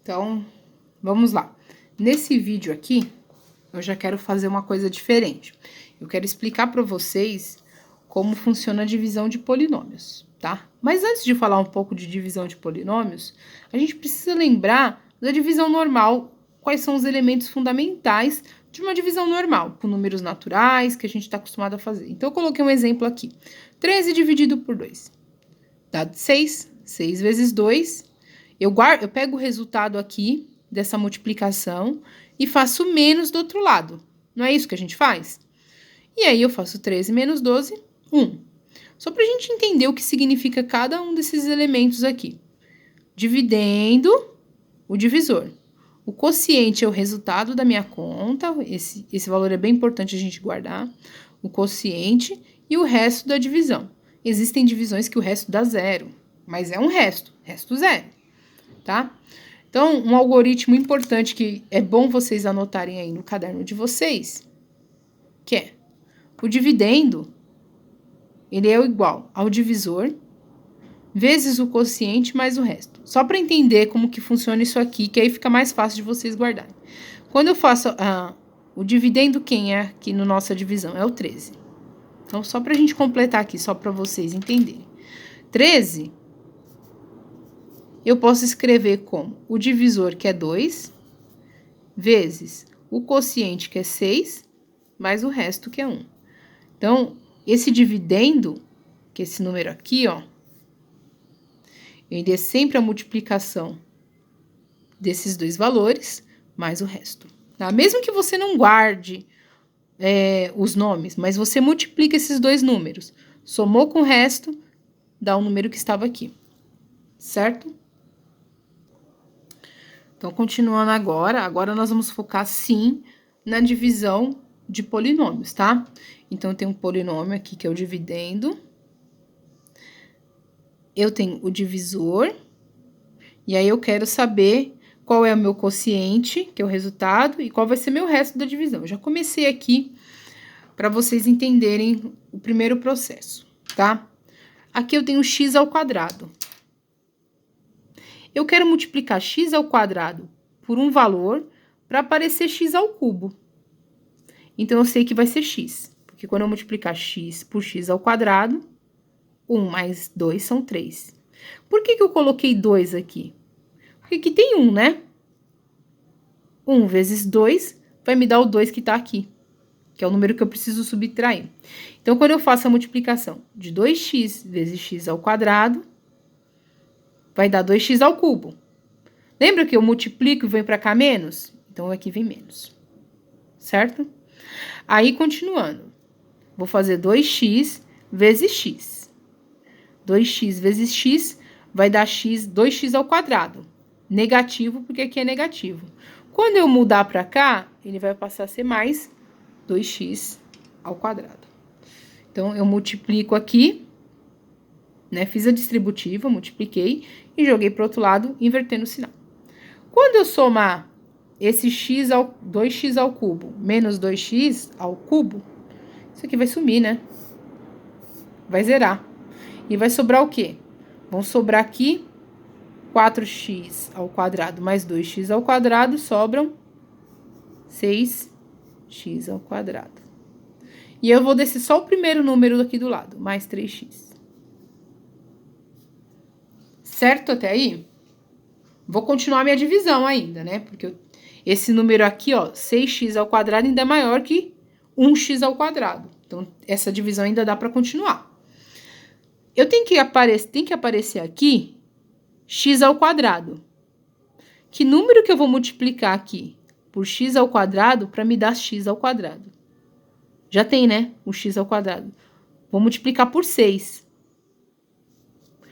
Então, vamos lá. Nesse vídeo aqui, eu já quero fazer uma coisa diferente. Eu quero explicar para vocês como funciona a divisão de polinômios, tá? Mas antes de falar um pouco de divisão de polinômios, a gente precisa lembrar da divisão normal, quais são os elementos fundamentais de uma divisão normal, com números naturais, que a gente está acostumado a fazer. Então, eu coloquei um exemplo aqui. 13 dividido por 2. Dá 6. 6 vezes 2. Eu pego o resultado aqui dessa multiplicação e faço menos do outro lado. Não é isso que a gente faz? E aí, eu faço 13 menos 12, 1. Só para a gente entender o que significa cada um desses elementos aqui. Dividendo o divisor. O quociente é o resultado da minha conta, esse valor é bem importante a gente guardar. O quociente e o resto da divisão. Existem divisões que o resto dá 0, mas é um resto 0. Tá? Então, um algoritmo importante que é bom vocês anotarem aí no caderno de vocês, que é o dividendo, ele é igual ao divisor vezes o quociente mais o resto. Só para entender como que funciona isso aqui, que aí fica mais fácil de vocês guardarem. Quando eu faço o dividendo, quem é aqui na nossa divisão? É o 13. Então, só para a gente completar aqui, só para vocês entenderem. 13... eu posso escrever como o divisor, que é 2, vezes o quociente, que é 6, mais o resto, que é 1. Então, esse dividendo, que é esse número aqui, ó, ele é sempre a multiplicação desses dois valores, mais o resto. Tá? Mesmo que você não guarde os nomes, mas você multiplica esses dois números. Somou com o resto, dá o número que estava aqui. Certo? Então, continuando agora nós vamos focar, sim, na divisão de polinômios, tá? Então, eu tenho um polinômio aqui, que é o dividendo. Eu tenho o divisor. E aí, eu quero saber qual é o meu quociente, que é o resultado, e qual vai ser meu resto da divisão. Eu já comecei aqui para vocês entenderem o primeiro processo, tá? Aqui eu tenho x ao quadrado. Eu quero multiplicar x ao quadrado por um valor para aparecer x ao cubo. Então, eu sei que vai ser x, porque quando eu multiplicar x por x ao quadrado, 1 mais 2 são 3. Por que eu coloquei 2 aqui? Porque aqui tem 1, né? 1 vezes 2 vai me dar o 2 que está aqui, que é o número que eu preciso subtrair. Então, quando eu faço a multiplicação de 2x vezes x ao quadrado, vai dar 2x ao cubo. Lembra que eu multiplico e vem para cá menos? Então, aqui vem menos. Certo? Aí, continuando. Vou fazer 2x vezes x. 2x vezes x vai dar 2x ao quadrado. Negativo, porque aqui é negativo. Quando eu mudar para cá, ele vai passar a ser mais 2x ao quadrado. Então, eu multiplico aqui, né? Fiz a distributiva, multipliquei e joguei para o outro lado, invertendo o sinal. Quando eu somar esse 2x ao cubo menos 2x ao cubo, isso aqui vai sumir, né? Vai zerar. E vai sobrar o quê? Vão sobrar aqui 4x ao quadrado mais 2x ao quadrado, sobram 6x ao quadrado. E eu vou descer só o primeiro número aqui do lado, mais 3x. Certo até aí? Vou continuar minha divisão ainda, né? Porque esse número aqui, ó, 6x ao quadrado ainda é maior que 1x ao quadrado. Então, essa divisão ainda dá para continuar. Eu tenho que aparecer aqui x ao quadrado. Que número que eu vou multiplicar aqui por x ao quadrado para me dar x ao quadrado? Já tem, né? O x ao quadrado. Vou multiplicar por 6.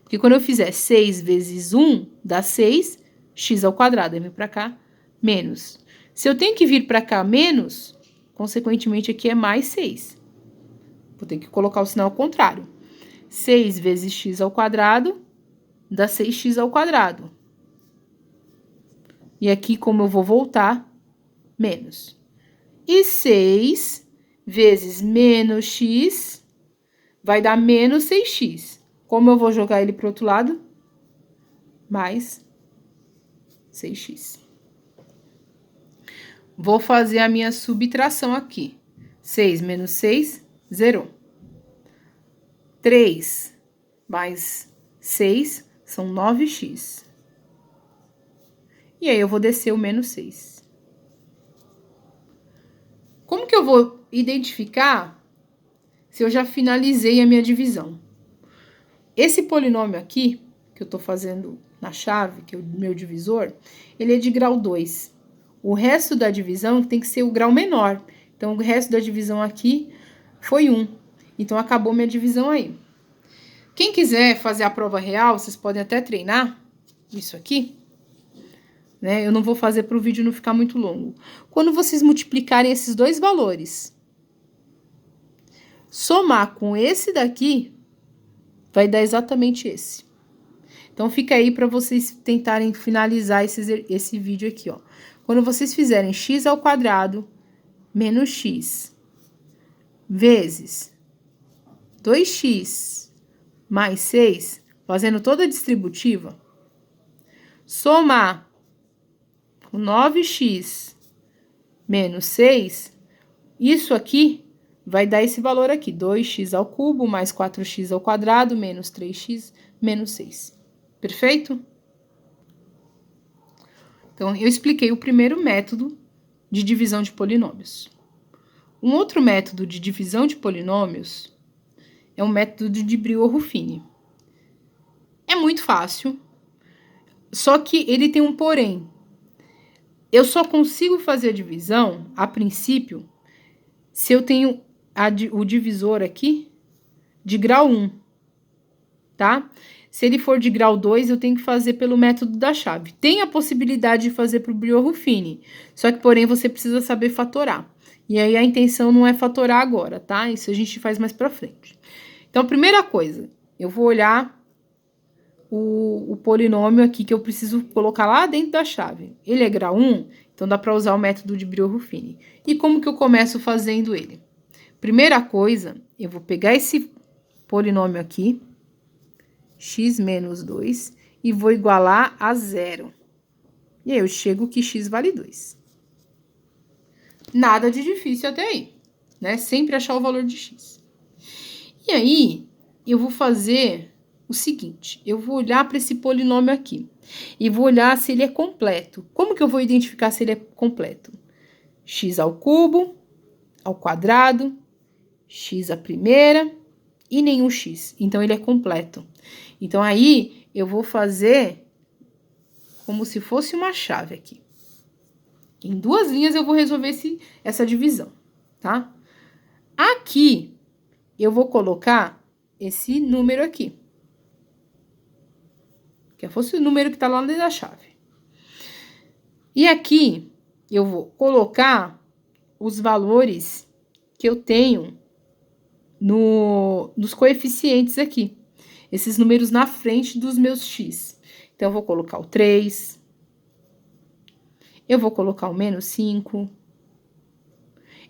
Porque quando eu fizer 6 vezes 1, dá 6, x ao quadrado. Aí vem para cá, menos. Se eu tenho que vir para cá menos, consequentemente aqui é mais 6. Vou ter que colocar o sinal ao contrário. 6 vezes x ao quadrado dá 6x ao quadrado. E aqui, como eu vou voltar, menos. E 6 vezes menos x vai dar menos 6x. Como eu vou jogar ele para o outro lado? Mais 6x. Vou fazer a minha subtração aqui. 6 menos 6, 0. 3 mais 6 são 9x. E aí, eu vou descer o menos 6. Como que eu vou identificar se eu já finalizei a minha divisão? Esse polinômio aqui, que eu tô fazendo na chave, que é o meu divisor, ele é de grau 2. O resto da divisão tem que ser o grau menor. Então, o resto da divisão aqui foi 1. Então, acabou minha divisão aí. Quem quiser fazer a prova real, vocês podem até treinar isso aqui, né? Eu não vou fazer para o vídeo não ficar muito longo. Quando vocês multiplicarem esses dois valores, somar com esse daqui, vai dar exatamente esse. Então, fica aí para vocês tentarem finalizar esse vídeo aqui, ó. Quando vocês fizerem x ao quadrado menos x vezes 2x mais 6, fazendo toda a distributiva, somar com 9x menos 6, isso aqui vai dar esse valor aqui, 2x ao cubo mais 4x ao quadrado menos 3x menos 6. Perfeito? Então, eu expliquei o primeiro método de divisão de polinômios. Um outro método de divisão de polinômios é o método de Brillouin-Ruffini. É muito fácil, só que ele tem um porém. Eu só consigo fazer a divisão, a princípio, se eu tenho o divisor aqui de grau 1, tá? Se ele for de grau 2, eu tenho que fazer pelo método da chave. Tem a possibilidade de fazer para o Brillouin-Ruffini, só que, porém, você precisa saber fatorar. E aí, a intenção não é fatorar agora, tá? Isso a gente faz mais pra frente. Então, a primeira coisa, eu vou olhar o polinômio aqui que eu preciso colocar lá dentro da chave. Ele é grau 1, então dá para usar o método de Brillouin-Ruffini. E como que eu começo fazendo ele? Primeira coisa, eu vou pegar esse polinômio aqui, x menos 2, e vou igualar a 0. E aí, eu chego que x vale 2. Nada de difícil até aí, né? Sempre achar o valor de x. E aí, eu vou fazer o seguinte, eu vou olhar para esse polinômio aqui e vou olhar se ele é completo. Como que eu vou identificar se ele é completo? X ao cubo, ao quadrado, x à primeira e nenhum x. Então, ele é completo. Então, aí, eu vou fazer como se fosse uma chave aqui. Em 2 linhas, eu vou resolver essa divisão, tá? Aqui, eu vou colocar esse número aqui. Que fosse o número que tá lá dentro da chave. E aqui, eu vou colocar os valores que eu tenho nos coeficientes aqui. Esses números na frente dos meus x. Então, eu vou colocar o 3. Eu vou colocar o menos 5.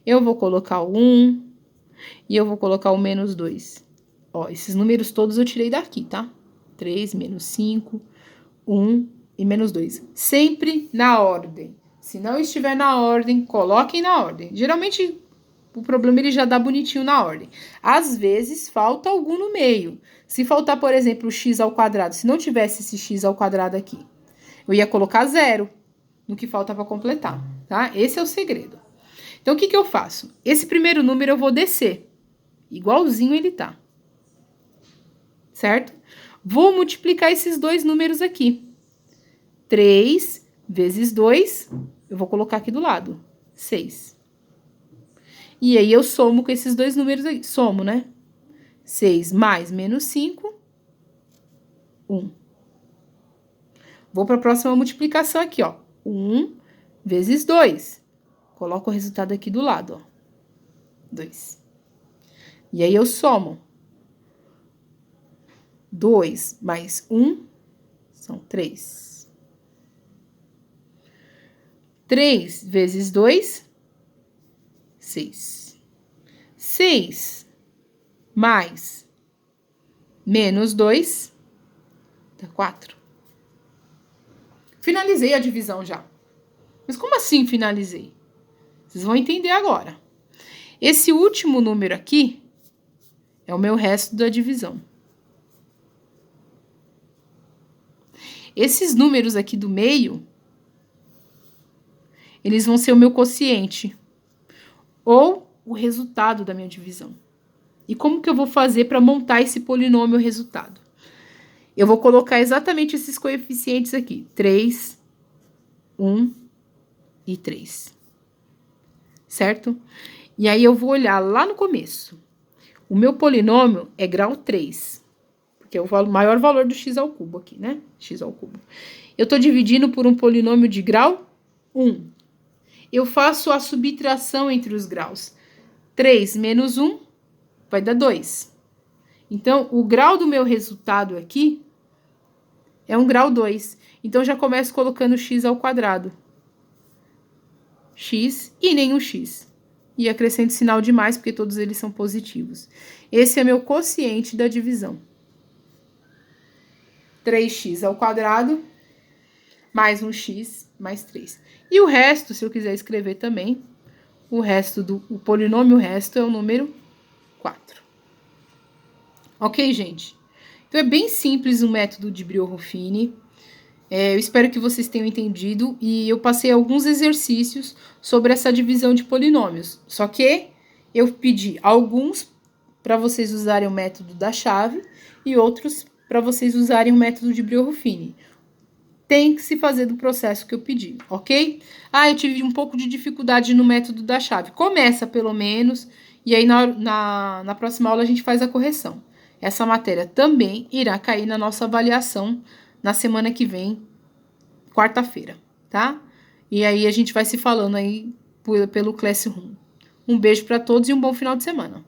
Eu vou colocar o 1. E eu vou colocar o menos 2. Ó, esses números todos eu tirei daqui, tá? 3, menos 5, 1 e menos 2. Sempre na ordem. Se não estiver na ordem, coloquem na ordem. Geralmente, o problema ele já dá bonitinho na ordem. Às vezes, falta algum no meio. Se faltar, por exemplo, o x ao quadrado, se não tivesse esse x ao quadrado aqui, eu ia colocar 0 no que falta para completar, tá? Esse é o segredo. Então, o que que eu faço? Esse primeiro número eu vou descer, igualzinho ele tá, certo? Vou multiplicar esses dois números aqui. 3 vezes 2, eu vou colocar aqui do lado, 6. E aí, eu somo com esses dois números aqui, somo, né? 6 mais menos 5, 1. Vou para a próxima multiplicação aqui, ó. 1 vezes 2. Coloco o resultado aqui do lado, ó. 2. E aí, eu somo. 2 mais 1 são 3. 3 vezes 2, 6. 6 mais menos 2 dá 4. finalizei a divisão já. Mas como assim finalizei? Vocês vão entender agora. Esse último número aqui é o meu resto da divisão. Esses números aqui do meio, eles vão ser o meu quociente, ou o resultado da minha divisão. E como que eu vou fazer para montar esse polinômio resultado? Eu vou colocar exatamente esses coeficientes aqui, 3, 1 e 3. Certo? E aí eu vou olhar lá no começo. O meu polinômio é grau 3, porque é o maior valor do x ao cubo aqui, né? X ao cubo. Eu estou dividindo por um polinômio de grau 1. Eu faço a subtração entre os graus. 3 menos 1 vai dar 2. Então, o grau do meu resultado aqui é um grau 2. Então, já começo colocando x ao quadrado. X e nenhum x. E acrescento sinal de mais, porque todos eles são positivos. Esse é meu quociente da divisão. 3x ao quadrado, mais um x, mais 3. E o resto, se eu quiser escrever também, o polinômio resto é o número 4. Ok, gente? Então, é bem simples o método de Brio-Ruffini. Eu espero que vocês tenham entendido. E eu passei alguns exercícios sobre essa divisão de polinômios. Só que eu pedi alguns para vocês usarem o método da chave e outros para vocês usarem o método de Brio-Ruffini. Tem que se fazer do processo que eu pedi, ok? Eu tive um pouco de dificuldade no método da chave. Começa, pelo menos, e aí na próxima aula a gente faz a correção. Essa matéria também irá cair na nossa avaliação na semana que vem, quarta-feira, tá? E aí a gente vai se falando aí pelo Classroom. Um beijo para todos e um bom final de semana.